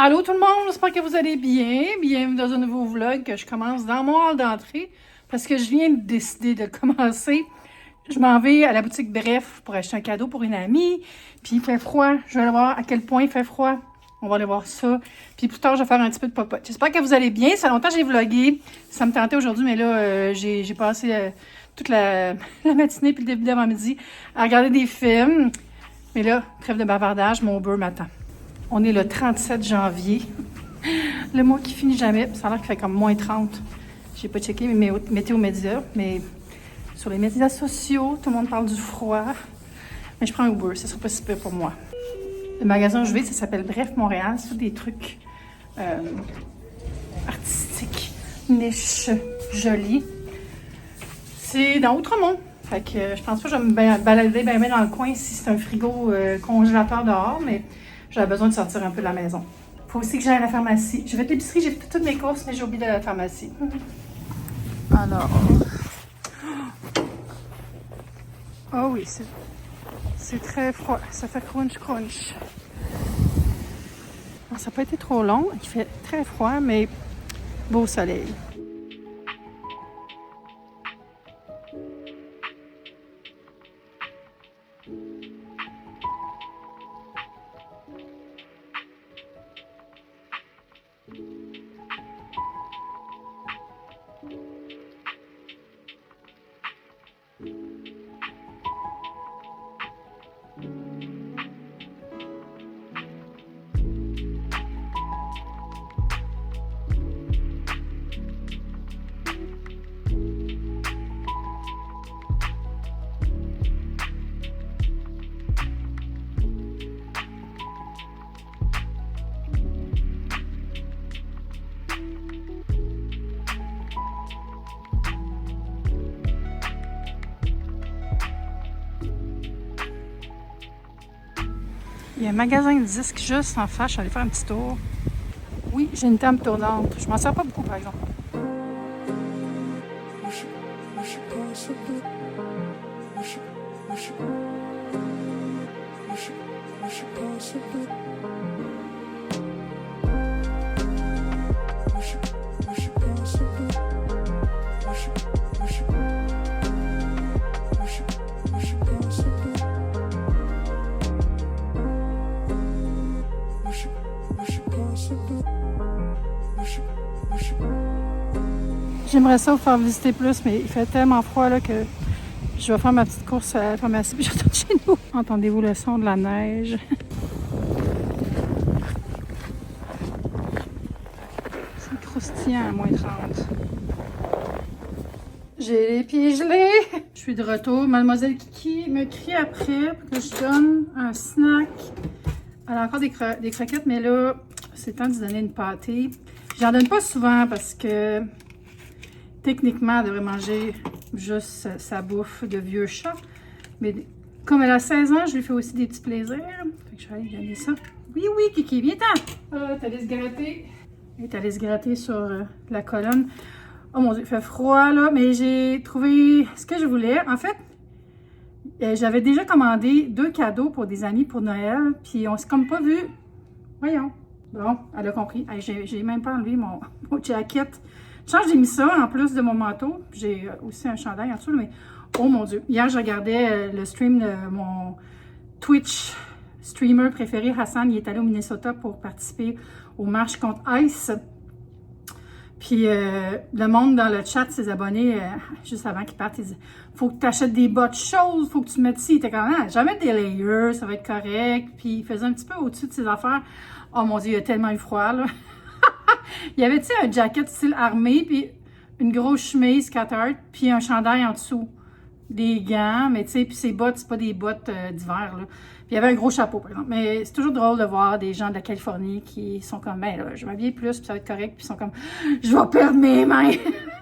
Allô tout le monde, j'espère que vous allez bien. Bienvenue dans un nouveau vlog que je commence dans mon hall d'entrée parce que je viens de décider de commencer. Je m'en vais à la boutique Bref pour acheter un cadeau pour une amie. Puis il fait froid, je vais aller voir à quel point il fait froid. On va aller voir ça. Puis plus tard, je vais faire un petit peu de popote. J'espère que vous allez bien. Ça fait longtemps que j'ai vlogué. Ça me tentait aujourd'hui, mais là, j'ai passé toute la matinée puis le début d'avant-midi à regarder des films. Mais là, trêve de bavardage, mon beurre m'attend. On est le 37 janvier. Le mois qui finit jamais. Ça a l'air qu'il fait comme moins 30. J'ai pas checké mes météo médias, mais sur les médias sociaux, tout le monde parle du froid. Mais je prends un Uber, ça sera pas si peu pour moi. Le magasin où je vais, ça s'appelle Bref Montréal. C'est des trucs artistiques, niches, jolis. C'est dans Outremont. Fait que je pense pas que je vais me balader bien dans le coin si c'est un frigo congélateur dehors, mais j'avais besoin de sortir un peu de la maison. Faut aussi que j'aille à la pharmacie. J'ai fait l'épicerie, j'ai fait toutes mes courses, mais j'ai oublié d'aller à la pharmacie. Alors... Oh oui, c'est très froid. Ça fait crunch crunch. Alors, ça n'a pas été trop long. Il fait très froid, mais beau soleil. Il y a un magasin de disques juste en face. Je suis allée faire un petit tour. Oui, j'ai une table tournante. Je m'en sers pas beaucoup, par exemple. J'aimerais ça vous faire visiter plus, mais il fait tellement froid là, que je vais faire ma petite course à la pharmacie puis je retourne chez nous. Entendez-vous le son de la neige? C'est croustillant à moins 30. J'ai les pieds gelés. Je suis de retour. Mademoiselle Kiki me crie après pour que je donne un snack. Elle a encore des croquettes, mais là, c'est temps de donner une pâtée. J'en donne pas souvent parce que techniquement, elle devrait manger juste sa bouffe de vieux chat. Mais comme elle a 16 ans, je lui fais aussi des petits plaisirs. Fait que je vais aller lui donner ça. Oui, oui, Kiki, viens-t'en! T'es allée se gratter. Elle est allée se gratter sur la colonne. Oh mon Dieu, il fait froid là, mais j'ai trouvé ce que je voulais. En fait, j'avais déjà commandé 2 cadeaux pour des amis pour Noël. Puis on s'est comme pas vu. Voyons. Bon, elle a compris. Hey, j'ai même pas enlevé mon jacket. J'ai mis ça en plus de mon manteau. J'ai aussi un chandail en dessous, mais oh mon Dieu. Hier, je regardais le stream de mon Twitch streamer préféré, Hassan. Il est allé au Minnesota pour participer aux marches contre ICE. Puis le monde dans le chat, ses abonnés, juste avant qu'ils partent, ils disaient « Faut que tu achètes des bottes chaudes, faut que tu mettes ci. » Il était comme « Ah, je vais mettre des layers, ça va être correct. » Puis il faisait un petit peu au-dessus de ses affaires. Oh mon Dieu, il a tellement eu froid, là. Il y avait, tu sais, un jacket style armé, puis une grosse chemise Carhartt, puis un chandail en dessous. Des gants, mais tu sais, puis ses bottes, c'est pas des bottes d'hiver, là. Puis il y avait un gros chapeau, par exemple. Mais c'est toujours drôle de voir des gens de la Californie qui sont comme, ben là, je m'habille plus, puis ça va être correct, puis ils sont comme, je vais perdre mes mains.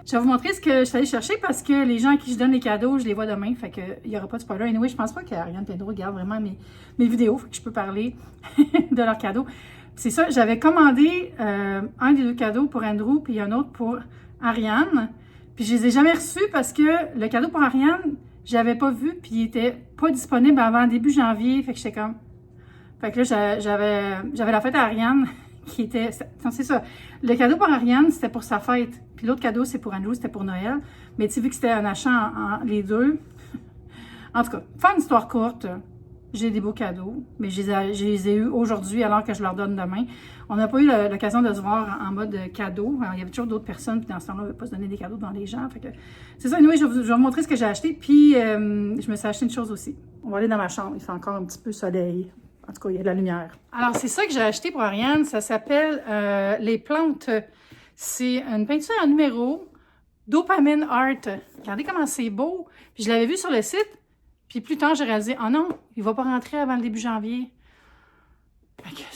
Je vais vous montrer ce que je suis allée chercher parce que les gens à qui je donne les cadeaux, je les vois demain, fait qu'il n'y aura pas de spoiler. Anyway, je pense pas qu'Ariane Pedro regarde vraiment mes vidéos, fait que je peux parler de leurs cadeaux. C'est ça, j'avais commandé un des 2 cadeaux pour Andrew, puis un autre pour Ariane. Puis je les ai jamais reçus parce que le cadeau pour Ariane, je l'avais pas vu, puis il était pas disponible avant début janvier. Fait que j'étais comme... Fait que là, j'avais la fête à Ariane qui était... Non, c'est ça. Le cadeau pour Ariane, c'était pour sa fête. Puis l'autre cadeau, c'est pour Andrew, c'était pour Noël. Mais tu sais, vu que c'était un achat les deux... En tout cas, faire une histoire courte, j'ai des beaux cadeaux, mais je les ai eus aujourd'hui alors que je leur donne demain. On n'a pas eu l'occasion de se voir en mode cadeau. Alors, il y avait toujours d'autres personnes, puis dans ce temps-là, on ne veut pas se donner des cadeaux devant les gens. Fait que c'est ça, anyway, je vais vous montrer ce que j'ai acheté, puis je me suis acheté une chose aussi. On va aller dans ma chambre, il fait encore un petit peu soleil. En tout cas, il y a de la lumière. Alors, c'est ça que j'ai acheté pour Ariane, ça s'appelle Les Plantes. C'est une peinture à numéro, Dopamine Art. Regardez comment c'est beau. Puis je l'avais vu sur le site. Puis plus tard, j'ai réalisé, oh non, il ne va pas rentrer avant le début janvier.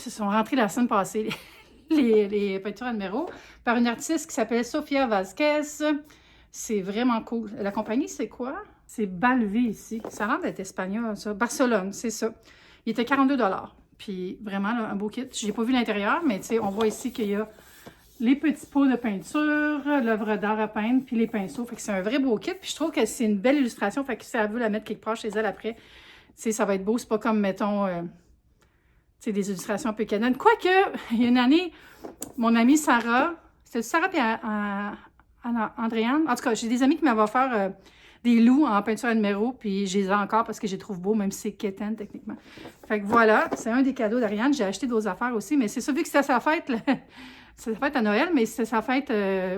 Ils sont rentrés la semaine passée, les peintures à numéro, par une artiste qui s'appelle Sofia Vazquez. C'est vraiment cool. La compagnie, c'est quoi? C'est Balvé ici. Ça a l'air d'être espagnol, ça. Barcelone, c'est ça. Il était 42 $. Puis vraiment, là, un beau kit. Je n'ai pas vu l'intérieur, mais tu sais, on voit ici qu'il y a les petits pots de peinture, l'œuvre d'art à peindre, puis les pinceaux. Fait que c'est un vrai beau kit. Puis je trouve que c'est une belle illustration. Fait que si elle veut la mettre quelque part chez elle après, tu sais, ça va être beau. C'est pas comme, mettons, tu sais, des illustrations un peu canon. Quoique, il y a une année, mon amie Sarah, c'était Sarah et Andréane. En tout cas, j'ai des amis qui m'avaient offert des loups en peinture à numéro, puis je les ai encore parce que je les trouve beaux, même si c'est quétaine techniquement. Fait que voilà, c'est un des cadeaux d'Ariane. J'ai acheté d'autres affaires aussi, mais c'est ça, vu que c'était sa fête, là. C'est sa fête à Noël, mais c'était sa fête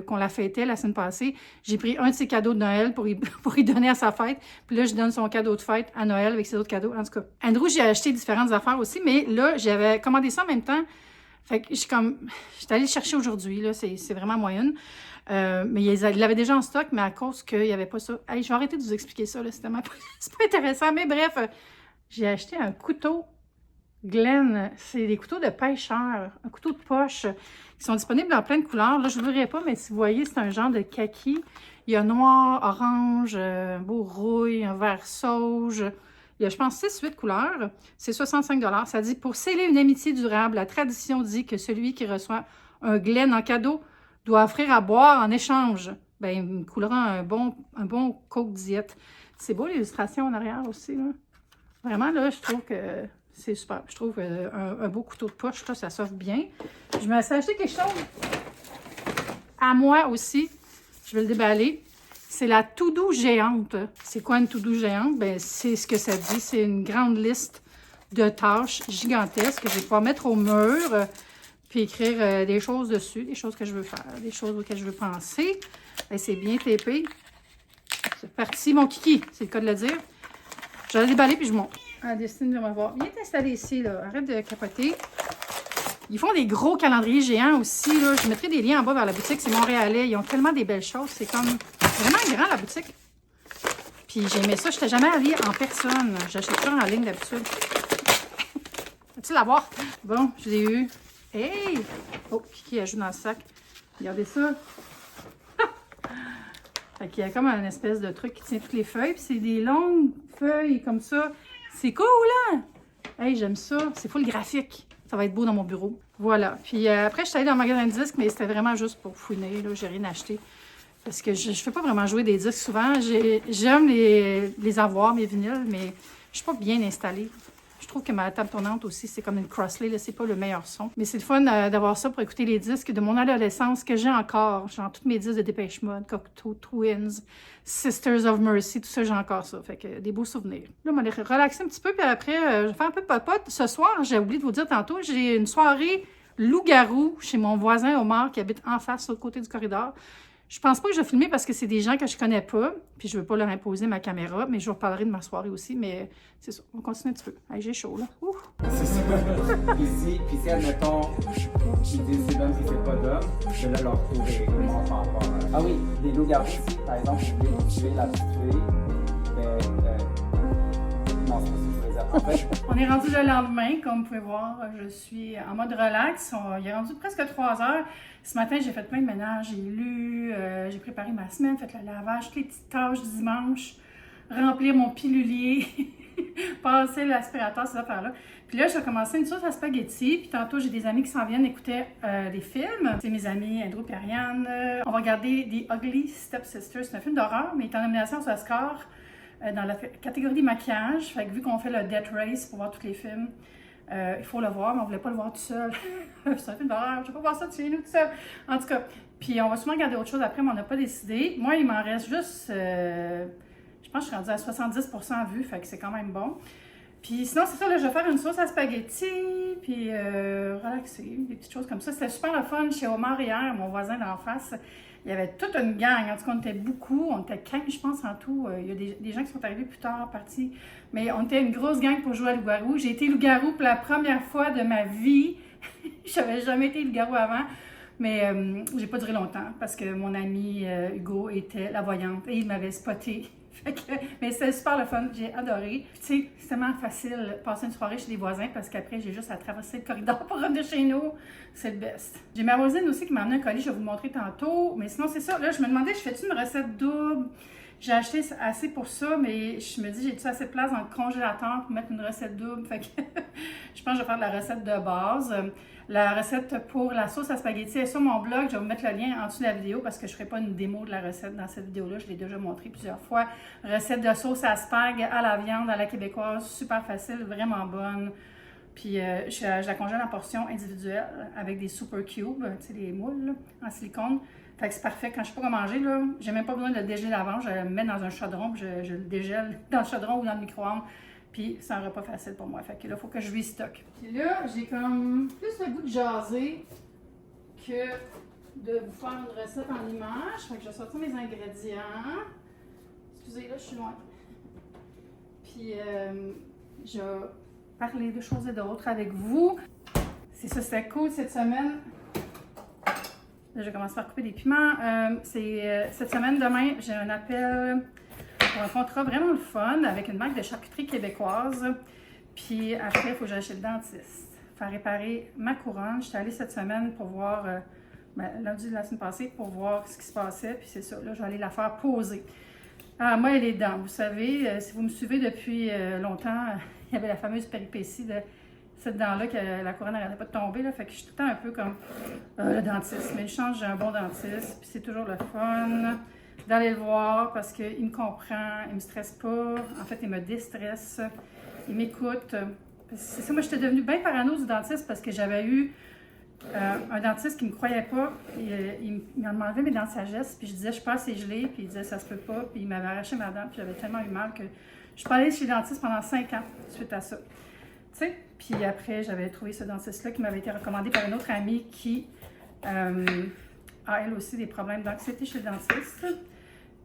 qu'on la fêtait la semaine passée. J'ai pris un de ses cadeaux de Noël pour y donner à sa fête. Puis là, je donne son cadeau de fête à Noël avec ses autres cadeaux. En tout cas, Andrew, j'ai acheté différentes affaires aussi, mais là, j'avais commandé ça en même temps. Fait que j'étais allée le chercher aujourd'hui, là, c'est vraiment moyenne. Mais il l'avait déjà en stock, mais à cause qu'il n'y avait pas ça. Hey, je vais arrêter de vous expliquer ça, là, c'est pas intéressant. Mais bref, j'ai acheté un couteau Glen. C'est des couteaux de pêcheur, un couteau de poche. Ils sont disponibles en plein de couleurs. Là, je ne vous verrai pas, mais si vous voyez, c'est un genre de kaki. Il y a noir, orange, un beau rouille, un vert sauge. Il y a, je pense, 6-8 couleurs. C'est 65 $. Ça dit, pour sceller une amitié durable, la tradition dit que celui qui reçoit un Glen en cadeau doit offrir à boire en échange. Bien, il me coulera un bon Coke Diet. C'est beau l'illustration en arrière aussi, là. Vraiment, là, je trouve que c'est super. Je trouve un beau couteau de poche, là, ça s'offre bien. Je me suis acheté quelque chose à moi aussi. Je vais le déballer. C'est la to-do géante. C'est quoi une to-do géante? Bien, c'est ce que ça dit. C'est une grande liste de tâches gigantesques que je vais pouvoir mettre au mur puis écrire des choses dessus, des choses que je veux faire, des choses auxquelles je veux penser. C'est bien tapé. C'est parti, mon kiki, c'est le cas de le dire. Je vais le déballer puis je monte. Ah, Destiny, on va voir. Viens t'installer ici, là. Arrête de capoter. Ils font des gros calendriers géants aussi, là. Je mettrai des liens en bas vers la boutique. C'est montréalais. Ils ont tellement des belles choses. C'est comme vraiment grand, la boutique. Puis j'ai aimé ça. Je n'étais jamais allée en personne. J'achète toujours en ligne d'habitude. Vas-tu l'avoir? Bon, je l'ai eu. Hey! Oh, Kiki ajoute dans le sac. Regardez ça. Fait qu'il y a comme un espèce de truc qui tient toutes les feuilles. Puis c'est des longues feuilles comme ça. C'est cool, hein? Hey, j'aime ça. C'est full graphique. Ça va être beau dans mon bureau. Voilà. Puis après, je suis allée dans le magasin de disques, mais c'était vraiment juste pour fouiner. Là, j'ai rien acheté. Parce que je ne fais pas vraiment jouer des disques souvent. J'aime les avoir, mes vinyles, mais je ne suis pas bien installée. Je trouve que ma table tournante aussi, c'est comme une Crossley, là, c'est pas le meilleur son. Mais c'est le fun d'avoir ça pour écouter les disques de mon adolescence que j'ai encore. Genre, tous mes disques de Dépêche Mode, Cocteau Twins, Sisters of Mercy, tout ça, j'ai encore ça. Fait que des beaux souvenirs. Là, on va aller relaxer un petit peu, puis après, je vais faire un peu de popote. Ce soir, j'ai oublié de vous dire tantôt, j'ai une soirée loup-garou chez mon voisin Omar qui habite en face, sur le côté du corridor. Je pense pas que je vais filmer parce que c'est des gens que je connais pas, puis je veux pas leur imposer ma caméra, mais je vous reparlerai de ma soirée aussi, mais c'est ça, on continue un petit peu. Hey, j'ai chaud, là. Ouf. C'est ça. Puis si, admettons, ils disent c'est d'homme, c'est pas d'homme, je vais leur trouver comment par rapport à... Ah oui, des loups-garous ici, par exemple, je voulais tuer la petite fille, non, c'est pas ça que je voulais dire. En fait, on est rendu le lendemain, comme vous pouvez voir, je suis en mode relax. Il est rendu presque 3 heures. Ce matin, j'ai fait plein de ménage, j'ai lu, j'ai préparé ma semaine, fait le lavage, toutes les petites tâches du dimanche, remplir mon pilulier, passer l'aspirateur, ces affaires-là. Puis là, je vais commencer une sauce à spaghetti. Puis tantôt, j'ai des amis qui s'en viennent écouter des films. C'est mes amis Andrew et Ariane. On va regarder The Ugly Stepsisters. C'est un film d'horreur, mais il est en nomination aux Oscars dans la catégorie des maquillages. Fait que vu qu'on fait le Death Race pour voir tous les films, Il faut le voir, mais on ne voulait pas le voir tout seul. C'est un film d'horreur, je ne vais pas voir ça de chez nous tout seul. En tout cas, puis on va sûrement regarder autre chose après, mais on n'a pas décidé. Moi, il m'en reste juste, je pense que je suis rendue à 70% vue, fait que c'est quand même bon. Puis sinon, c'est ça, là, je vais faire une sauce à spaghetti, puis relaxer, des petites choses comme ça. C'était super le fun chez Omar hier, mon voisin d'en face. Il y avait toute une gang, en tout cas, on était beaucoup, on était 15, je pense, en tout. Il y a des gens qui sont arrivés plus tard, partis. Mais on était une grosse gang pour jouer à loup-garou. J'ai été loup-garou pour la première fois de ma vie. Je n'avais jamais été loup-garou avant, mais j'ai pas duré longtemps parce que mon ami Hugo était la voyante et il m'avait spoté. Mais c'était super le fun, j'ai adoré. Tu sais, c'est tellement facile de passer une soirée chez des voisins parce qu'après, j'ai juste à traverser le corridor pour revenir chez nous. C'est le best. J'ai ma voisine aussi qui m'a amené un colis, je vais vous le montrer tantôt. Mais sinon, c'est ça. Là, je me demandais, je fais-tu une recette double? J'ai acheté assez pour ça, mais je me dis, j'ai-tu assez de place dans le congélateur pour mettre une recette double? Fait que je pense que je vais faire de la recette de base. La recette pour la sauce à spaghetti est sur mon blog. Je vais vous mettre le lien en dessous de la vidéo parce que je ne ferai pas une démo de la recette dans cette vidéo-là. Je l'ai déjà montré plusieurs fois. Recette de sauce à spag à la viande, à la québécoise. Super facile, vraiment bonne. Puis je la congèle en portions individuelles avec des super cubes, tu sais, les moules là, en silicone. Fait que c'est parfait. Quand je ne sais pas quoi manger, là, j'ai même pas besoin de le dégeler avant. Je le mets dans un chaudron, puis je le dégèle dans le chaudron ou dans le micro-ondes. Puis c'est un repas facile pour moi. Fait que là, il faut que je restocke. Puis là, j'ai comme plus le goût de jaser que de vous faire une recette en image. Fait que je vais sortir mes ingrédients. Excusez, là, je suis loin. Puis je vais parler de choses et d'autres avec vous. C'est ça, c'était cool cette semaine. Là, je commence par couper des piments. Cette semaine, demain, j'ai un appel pour un contrat vraiment le fun avec une marque de charcuterie québécoise. Puis après, il faut que j'aille chez le dentiste. Faire réparer ma couronne. J'étais allée cette semaine pour voir, lundi de la semaine passée, pour voir ce qui se passait. Puis c'est ça, là, je vais aller la faire poser. Ah, moi et les dents, vous savez, si vous me suivez depuis longtemps, il y avait la fameuse péripétie de cette dent-là que la couronne n'arrêtait pas de tomber. Là, fait que je suis tout le temps un peu comme le dentiste. Mais je change, j'ai un bon dentiste. Puis c'est toujours le fun d'aller le voir parce qu'il me comprend, il me stresse pas. En fait, il me déstresse. Il m'écoute. C'est ça, moi, j'étais devenue bien parano du dentiste parce que j'avais eu un dentiste qui ne me croyait pas. Il m'enlevait mes dents de sagesse. Puis je disais, je suis pas assez gelée. Puis il disait, ça se peut pas. Puis il m'avait arraché ma dent. Puis j'avais tellement eu mal que je suis pas allée chez le dentiste pendant 5 ans suite à ça. Tu sais? Puis après, j'avais trouvé ce dentiste-là qui m'avait été recommandé par une autre amie qui a elle aussi des problèmes d'anxiété chez le dentiste.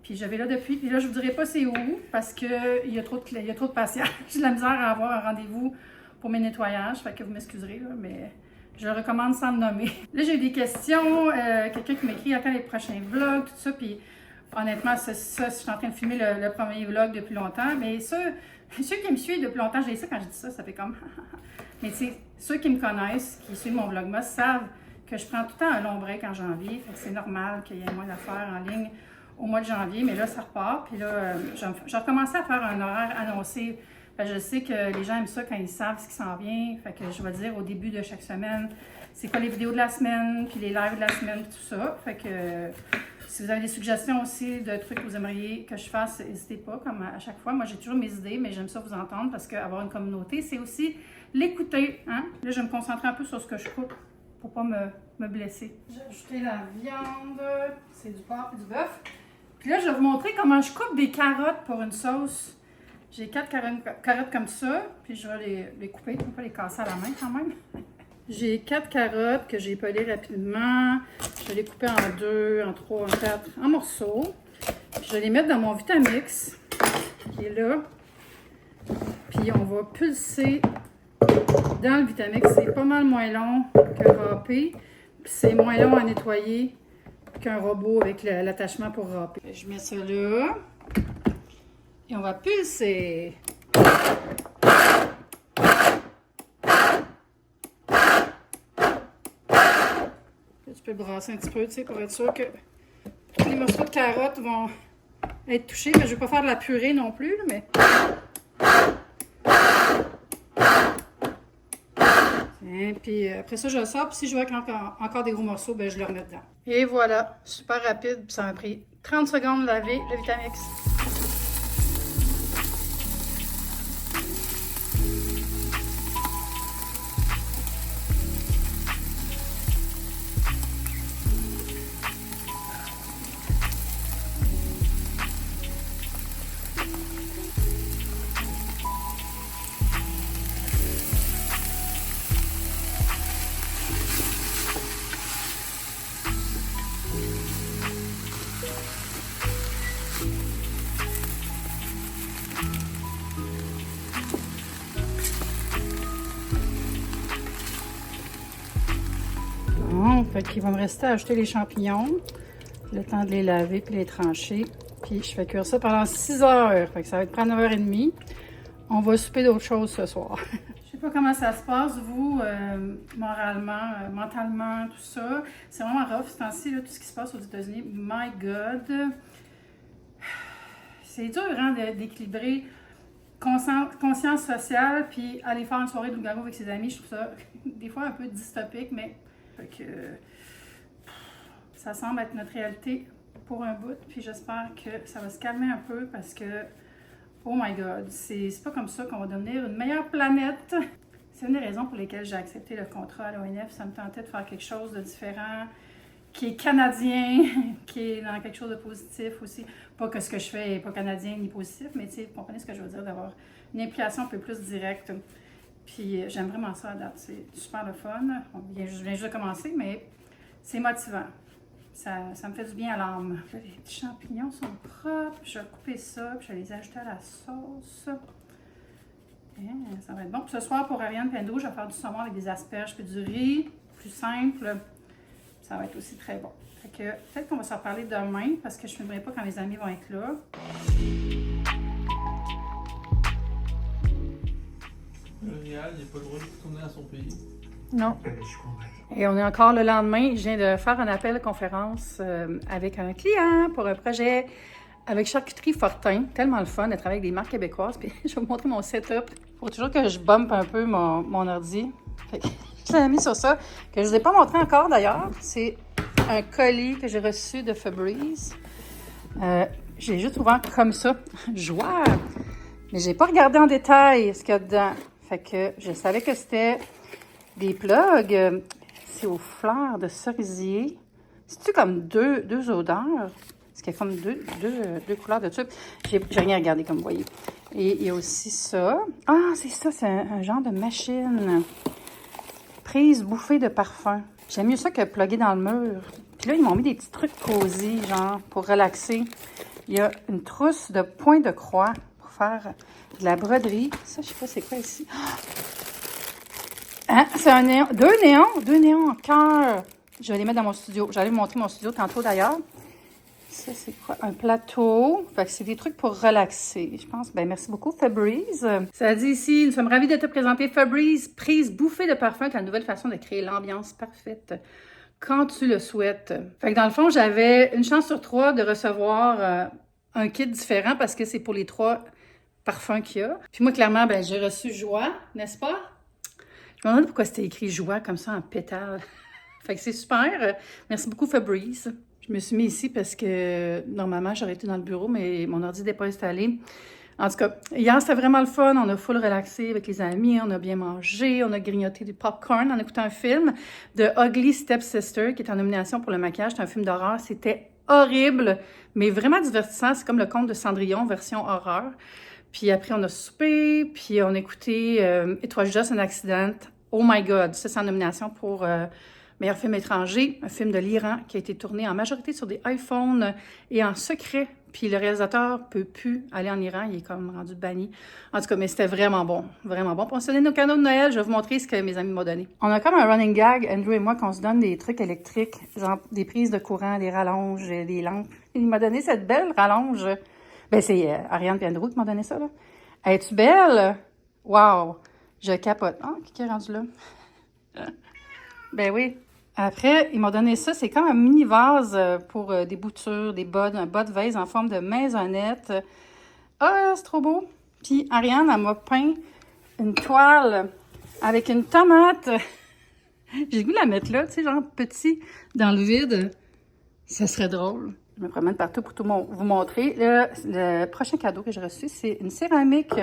Puis j'avais là depuis. Puis là, je ne vous dirai pas c'est où parce qu'il y a trop de patients. J'ai de la misère à avoir un rendez-vous pour mes nettoyages. Fait que vous m'excuserez, là, mais je le recommande sans le nommer. Là, j'ai eu des questions. Quelqu'un qui m'écrit à quand les prochains vlogs, tout ça. Puis honnêtement, ça, je suis en train de filmer le premier vlog depuis longtemps. Mais ceux qui me suivent depuis longtemps, j'ai ça quand je dis ça, ça fait comme... Mais tu sais, ceux qui me connaissent, qui suivent mon vlogmas, savent que je prends tout le temps un long break en janvier. Fait que c'est normal qu'il y ait moins d'affaires en ligne au mois de janvier. Mais là, ça repart. Puis là, j'ai recommencé à faire un horaire annoncé. Fait que je sais que les gens aiment ça quand ils savent ce qui s'en vient. Fait que je vais dire au début de chaque semaine, c'est quoi les vidéos de la semaine, puis les lives de la semaine, tout ça. Fait que... Si vous avez des suggestions aussi de trucs que vous aimeriez que je fasse, n'hésitez pas, comme à chaque fois. Moi, j'ai toujours mes idées, mais j'aime ça vous entendre parce qu'avoir une communauté, c'est aussi l'écouter. Hein? Là, je vais me concentrer un peu sur ce que je coupe pour pas me blesser. J'ai ajouté la viande, c'est du porc et du bœuf. Puis là, je vais vous montrer comment je coupe des carottes pour une sauce. J'ai 4 carottes comme ça, puis je vais les couper. Je ne peux pas les casser à la main quand même. J'ai 4 carottes que j'ai pelées rapidement. Je vais les couper en 2, en 3, en 4, en morceaux. Je vais les mettre dans mon Vitamix, qui est là. Puis on va pulser dans le Vitamix. C'est pas mal moins long que râper. Puis c'est moins long à nettoyer qu'un robot avec l'attachement pour râper. Je mets ça là. Et on va pulser. Tu peux brasser un petit peu, tu sais, pour être sûr que tous les morceaux de carottes vont être touchés. Mais je ne vais pas faire de la purée non plus, là, mais... Et puis après ça, je le sors. Puis si je vois qu'il y a encore des gros morceaux, ben, je le remets dedans. Et voilà, super rapide. Ça m'a pris 30 secondes de laver le Vitamix. Bon, fait qu'il va me rester à ajouter les champignons. Le temps de les laver puis les trancher. Puis je fais cuire ça pendant 6 heures. Fait que ça va être prendre 9h30. On va souper d'autres choses ce soir. Je sais pas comment ça se passe, vous, moralement, mentalement, tout ça. C'est vraiment rough ce temps-ci, tout ce qui se passe aux États-Unis. My God! C'est dur, hein, d'équilibrer conscience sociale puis aller faire une soirée de loup-garou avec ses amis. Je trouve ça des fois un peu dystopique, mais fait que, ça semble être notre réalité pour un bout. Puis j'espère que ça va se calmer un peu parce que oh my God, c'est pas comme ça qu'on va devenir une meilleure planète. C'est une des raisons pour lesquelles j'ai accepté le contrat à l'ONF. Ça me tentait de faire quelque chose de différent, qui est canadien, qui est dans quelque chose de positif aussi. Pas que ce que je fais n'est pas canadien ni positif, mais tu sais, vous comprenez ce que je veux dire, d'avoir une implication un peu plus directe. Puis j'aime vraiment ça à date. C'est super le fun. Je viens juste de commencer, mais c'est motivant. Ça me fait du bien à l'âme. Les petits champignons sont propres. Je vais couper ça, puis je vais les ajouter à la sauce. Ça va être bon. Puis ce soir, pour Ariane et Andrew, je vais faire du saumon avec des asperges puis du riz. Plus simple. Ça va être aussi très bon. Fait que peut-être qu'on va s'en reparler demain, parce que je ne filmerai pas quand mes amis vont être là. Réal, il n'a pas le droit de retourner à son pays. Non. Et on est encore le lendemain. Je viens de faire un appel conférence avec un client pour un projet avec Charcuterie Fortin. Tellement le fun de travailler avec des marques québécoises. Puis je vais vous montrer mon setup. Il faut toujours que je bump un peu mon ordi. Fait que je l'ai mis sur ça, que je ne vous ai pas montré encore d'ailleurs. C'est un colis que j'ai reçu de Febreze. J'ai juste ouvert comme ça. Joie! Mais j'ai pas regardé en détail ce qu'il y a dedans. Fait que je savais que c'était des plugs. C'est aux fleurs de cerisier. C'est-tu comme deux odeurs? Parce qu'il y a comme deux couleurs de tubes. J'ai rien regardé, comme vous voyez. Et il y a aussi ça. Ah, c'est ça, c'est un genre de machine. Prise bouffée de parfum. J'aime mieux ça que plugger dans le mur. Puis là, ils m'ont mis des petits trucs cosy, genre, pour relaxer. Il y a une trousse de points de croix pour faire de la broderie. Ça, je sais pas c'est quoi ici. Hein? C'est un néon. Deux néons en cœur. Je vais les mettre dans mon studio. J'allais vous montrer mon studio tantôt d'ailleurs. Ça, c'est quoi? Un plateau. Fait que c'est des trucs pour relaxer. Je pense, ben merci beaucoup, Febreze. Ça dit ici, nous sommes ravis de te présenter Febreze, prise bouffée de parfum, ta nouvelle façon de créer l'ambiance parfaite quand tu le souhaites. Fait que dans le fond, j'avais une chance sur 3 de recevoir un kit différent parce que c'est pour les 3 parfums qu'il y a. Puis moi, clairement, ben j'ai reçu Joie, n'est-ce pas? Je me demande pourquoi c'était écrit Joie comme ça en pétale. Fait que c'est super. Merci beaucoup, Febreze. Je me suis mis ici parce que normalement, j'aurais été dans le bureau, mais mon ordi n'est pas installé. En tout cas, hier, c'était vraiment le fun. On a full relaxé avec les amis. On a bien mangé. On a grignoté du popcorn en écoutant un film de Ugly Stepsister qui est en nomination pour le maquillage. C'est un film d'horreur. C'était horrible, mais vraiment divertissant. C'est comme le conte de Cendrillon, version horreur. Puis après, on a soupé. Puis on a écouté It Was Just an Accident. Oh my God! Ça, c'est en nomination pour... meilleur film étranger, un film de l'Iran qui a été tourné en majorité sur des iPhones et en secret. Puis le réalisateur ne peut plus aller en Iran, il est comme rendu banni. En tout cas, mais c'était vraiment bon, vraiment bon. Pour se donner nos cadeaux de Noël, je vais vous montrer ce que mes amis m'ont donné. On a comme un running gag, Andrew et moi, qu'on se donne des trucs électriques, genre des prises de courant, des rallonges, des lampes. Il m'a donné cette belle rallonge. Ben c'est Ariane et Andrew qui m'ont donné ça, là. Es-tu belle? Wow! Je capote. Ah, qui est rendu là? Ben oui. Après, ils m'ont donné ça. C'est comme un mini vase pour des boutures, des bottes, un bas de vase en forme de maisonnette. Ah, c'est trop beau. Puis Ariane, elle m'a peint une toile avec une tomate. J'ai le goût de la mettre là, tu sais, genre petit, dans le vide. Ça serait drôle. Je me promène partout pour tout vous montrer. Le prochain cadeau que j'ai reçu, c'est une céramique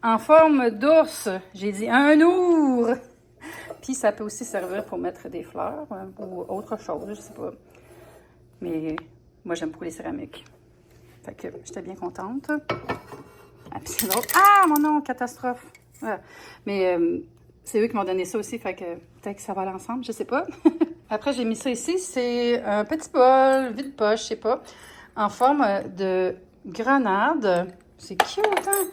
en forme d'ours. J'ai dit un ours. Puis ça peut aussi servir pour mettre des fleurs ou autre chose, je sais pas. Mais moi, j'aime beaucoup les céramiques. Fait que j'étais bien contente. Ah, puis c'est l'autre. Ah, mon nom, catastrophe. Ouais. Mais c'est eux qui m'ont donné ça aussi, fait que peut-être que ça va aller ensemble, je sais pas. Après, j'ai mis ça ici. C'est un petit bol, vide-poche, je sais pas, en forme de grenade. C'est cute, hein?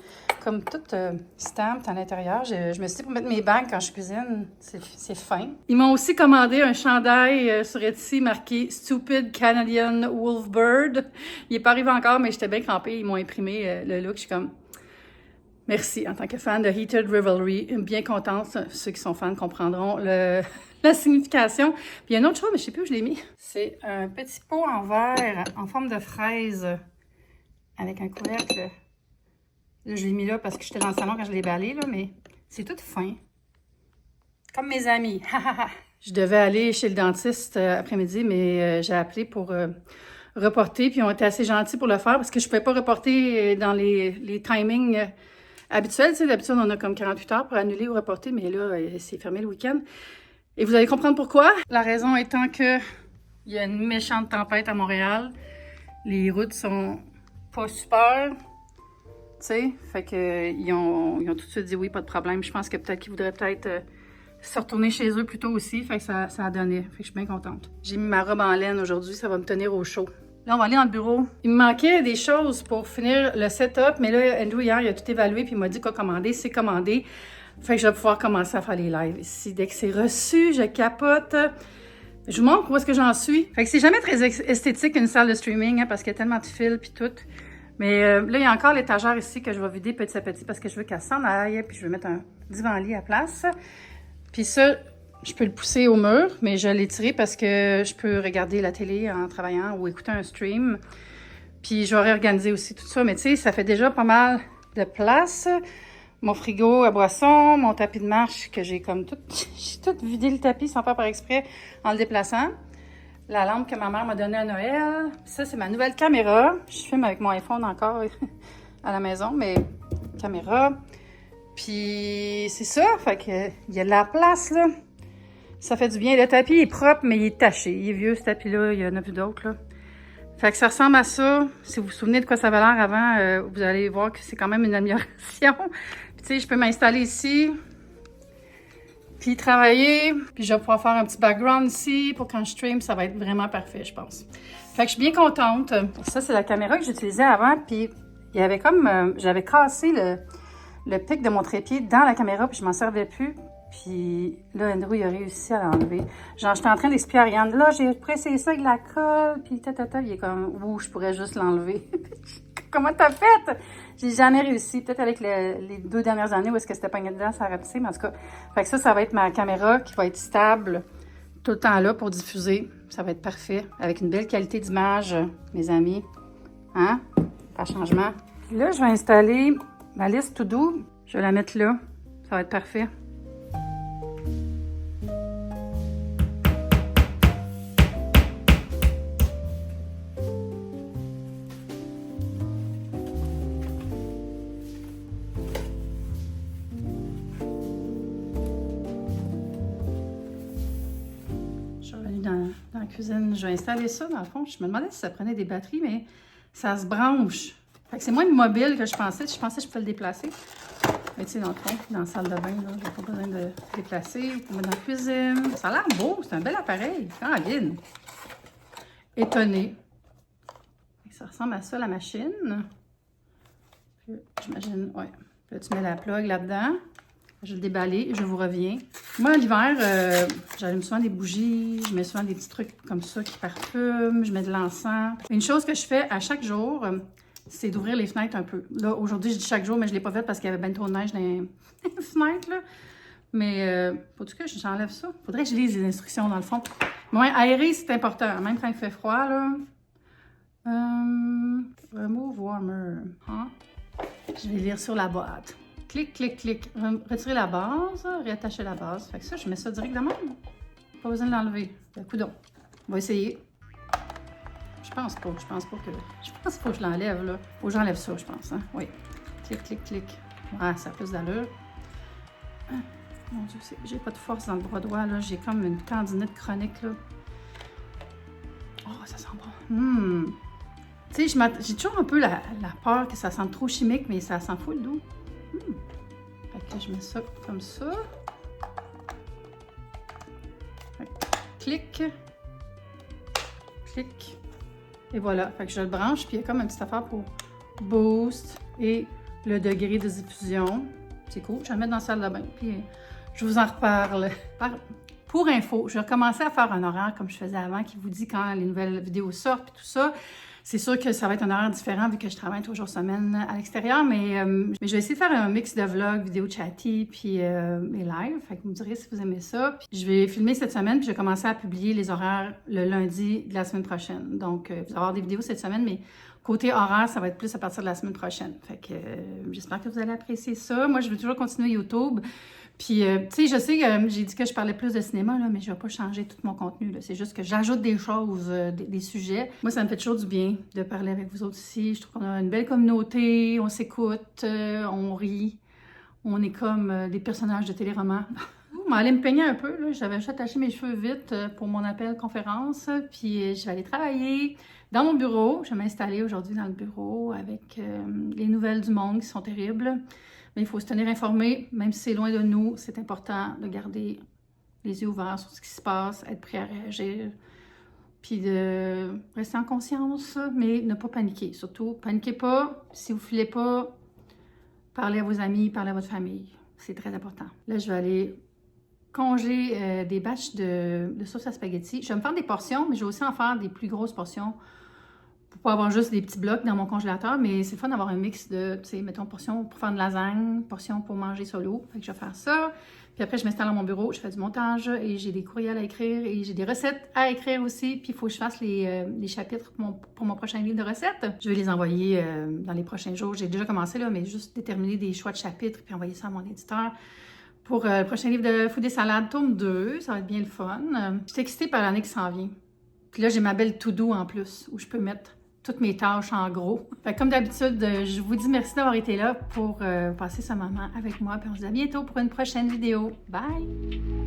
comme toute stamped à l'intérieur. Je me suis dit pour mettre mes bagues quand je cuisine, c'est fin. Ils m'ont aussi commandé un chandail sur Etsy marqué Stupid Canadian Wolfbird. Il n'est pas arrivé encore, mais j'étais bien crampée. Ils m'ont imprimé le look. Je suis comme, merci en tant que fan de Heated Revelry. Bien contente. Ceux qui sont fans comprendront la signification. Puis il y a une autre chose, mais je ne sais plus où je l'ai mis. C'est un petit pot en verre en forme de fraise avec un couvercle. Là, je l'ai mis là parce que j'étais dans le salon quand je l'ai balayé, là, mais c'est tout fin. Comme mes amis. Je devais aller chez le dentiste après-midi, mais j'ai appelé pour reporter, puis ils ont été assez gentils pour le faire parce que je ne pouvais pas reporter dans les timings habituels. Tu sais, d'habitude, on a comme 48 heures pour annuler ou reporter, mais là, c'est fermé le week-end. Et vous allez comprendre pourquoi. La raison étant que il y a une méchante tempête à Montréal. Les routes sont pas super. Tu sais, fait que ils ont tout de suite dit oui, pas de problème. Je pense que peut-être qu'ils voudraient se retourner chez eux plus tôt aussi. Fait que ça a donné. Fait que je suis bien contente. J'ai mis ma robe en laine aujourd'hui, ça va me tenir au chaud. Là, on va aller dans le bureau. Il me manquait des choses pour finir le setup, mais là, Andrew, hier, il a tout évalué puis il m'a dit quoi commander, c'est commandé. Fait que je vais pouvoir commencer à faire les lives ici. Dès que c'est reçu, je capote. Je vous montre où est-ce que j'en suis. Fait que c'est jamais très esthétique une salle de streaming, hein, parce qu'il y a tellement de fils puis tout. Mais là, il y a encore l'étagère ici que je vais vider petit à petit parce que je veux qu'elle s'en aille. Puis je vais mettre un divan-lit à place. Puis ça, je peux le pousser au mur, mais je l'ai tiré parce que je peux regarder la télé en travaillant ou écouter un stream. Puis je vais réorganiser aussi tout ça. Mais tu sais, ça fait déjà pas mal de place. Mon frigo à boisson, mon tapis de marche que j'ai comme tout... J'ai tout vidé le tapis sans faire par exprès en le déplaçant. La lampe que ma mère m'a donnée à Noël. Ça, c'est ma nouvelle caméra. Je filme avec mon iPhone encore à la maison, mais caméra. Puis c'est ça, fait que il y a de la place, là. Ça fait du bien. Le tapis est propre, mais il est taché. Il est vieux, ce tapis-là. Il y en a plus d'autres, là. Fait que ça ressemble à ça. Si vous vous souvenez de quoi ça avait l'air avant, vous allez voir que c'est quand même une amélioration. Puis tu sais, je peux m'installer ici, puis travailler, puis je vais pouvoir faire un petit background ici pour quand je stream, ça va être vraiment parfait, je pense. Fait que je suis bien contente. Ça, c'est la caméra que j'utilisais avant, puis il y avait comme... j'avais cassé le pic de mon trépied dans la caméra, puis je m'en servais plus. Puis là, Andrew, il a réussi à l'enlever. Genre, j'étais en train d'expliquer à Ariane, là, j'ai pressé ça avec la colle, puis il est comme, ouh, je pourrais juste l'enlever. Comment t'as fait? J'ai jamais réussi. Peut-être avec les 2 dernières années où est-ce que c'était pogné dedans, ça a rapetissé, mais en tout cas. Fait que ça va être ma caméra qui va être stable tout le temps là pour diffuser. Ça va être parfait. Avec une belle qualité d'image, mes amis. Hein? Pas de changement. Puis là, je vais installer ma liste to do. Je vais la mettre là. Ça va être parfait. Dans la cuisine, je vais installer ça dans le fond. Je me demandais si ça prenait des batteries, mais ça se branche. Fait que c'est moins mobile que je pensais. Je pensais que je pouvais le déplacer. Mais tu sais, dans le fond, dans la salle de bain, je n'ai pas besoin de le déplacer. Pour mettre dans la cuisine. Ça a l'air beau. C'est un bel appareil. Canguine. Étonné. Ça ressemble à ça, la machine. J'imagine, ouais. Là, tu mets la plug là-dedans. Je vais le déballer, je vous reviens. Moi, l'hiver, j'allume souvent des bougies, je mets souvent des petits trucs comme ça qui parfument, je mets de l'encens. Une chose que je fais à chaque jour, c'est d'ouvrir les fenêtres un peu. Là, aujourd'hui, je dis chaque jour, mais je ne l'ai pas fait parce qu'il y avait bien trop de neige dans les fenêtres, là. Mais, faut-tu que j'enlève ça? Faudrait que je lise les instructions, dans le fond. Mais ouais, aérer, c'est important, même quand il fait froid, là. Remove warmer. Hein? Je vais lire sur la boîte. Clic, clic, clic. Retirer la base, réattacher la base. Fait que ça, je mets ça direct de même. Pas besoin de l'enlever. Coudonc. On va essayer. Je pense pas qu'il faut que je l'enlève, là. Faut que j'enlève ça, je pense, hein. Oui. Clic, clic, clic. Ah, ça a plus d'allure. Ah, mon Dieu, j'ai pas de force dans le bras droit, là. J'ai comme une tendinite chronique, là. Oh, ça sent bon. Tu sais, j'ai toujours un peu la peur que ça sente trop chimique, mais ça sent fou le doux. Fait que je mets ça comme ça. Fait que, clic. Clic. Et voilà. Fait que je le branche, puis il y a comme une petite affaire pour boost et le degré de diffusion. C'est cool, je vais le mettre dans la salle de bain, puis je vous en reparle. Pour info, je vais recommencer à faire un horaire comme je faisais avant, qui vous dit quand les nouvelles vidéos sortent, puis tout ça. C'est sûr que ça va être un horaire différent vu que je travaille 3 jours semaine à l'extérieur, mais je vais essayer de faire un mix de vlogs, vidéos chatty, puis mes lives. Fait que vous me direz si vous aimez ça. Puis je vais filmer cette semaine, puis je vais commencer à publier les horaires le lundi de la semaine prochaine. Donc, vous allez avoir des vidéos cette semaine, mais côté horaire, ça va être plus à partir de la semaine prochaine. Fait que j'espère que vous allez apprécier ça. Moi, je vais toujours continuer YouTube. Puis, tu sais, je sais que j'ai dit que je parlais plus de cinéma, là, mais je ne vais pas changer tout mon contenu. C'est juste que j'ajoute des choses, des sujets. Moi, ça me fait toujours du bien de parler avec vous autres ici. Je trouve qu'on a une belle communauté, on s'écoute, on rit. On est comme des personnages de téléroman. Je vais aller me peigner un peu. J'avais juste attaché mes cheveux vite pour mon appel conférence. Puis, je vais aller travailler dans mon bureau. Je vais m'installer aujourd'hui dans le bureau avec les nouvelles du monde qui sont terribles. Mais il faut se tenir informé, même si c'est loin de nous, c'est important de garder les yeux ouverts sur ce qui se passe, être prêt à réagir, puis de rester en conscience, mais ne pas paniquer. Surtout, paniquez pas. Si vous ne filez pas, parlez à vos amis, parlez à votre famille. C'est très important. Là, je vais aller conger des batchs de sauce à spaghetti. Je vais me faire des portions, mais je vais aussi en faire des plus grosses portions pour pas avoir juste des petits blocs dans mon congélateur, mais c'est fun d'avoir un mix de, tu sais, mettons, portions pour faire de lasagne, portions pour manger solo. Fait que je vais faire ça. Puis après, je m'installe dans mon bureau, je fais du montage et j'ai des courriels à écrire et j'ai des recettes à écrire aussi. Puis il faut que je fasse les chapitres pour mon prochain livre de recettes. Je vais les envoyer dans les prochains jours. J'ai déjà commencé là, mais juste déterminer des choix de chapitres puis envoyer ça à mon éditeur. Pour le prochain livre de Food et Salade, tome 2, ça va être bien le fun. Je suis excitée par l'année qui s'en vient. Puis là, j'ai ma belle to-do en plus, où je peux mettre toutes mes tâches en gros. Fait que comme d'habitude, je vous dis merci d'avoir été là pour passer ce moment avec moi. Puis on se dit à bientôt pour une prochaine vidéo. Bye!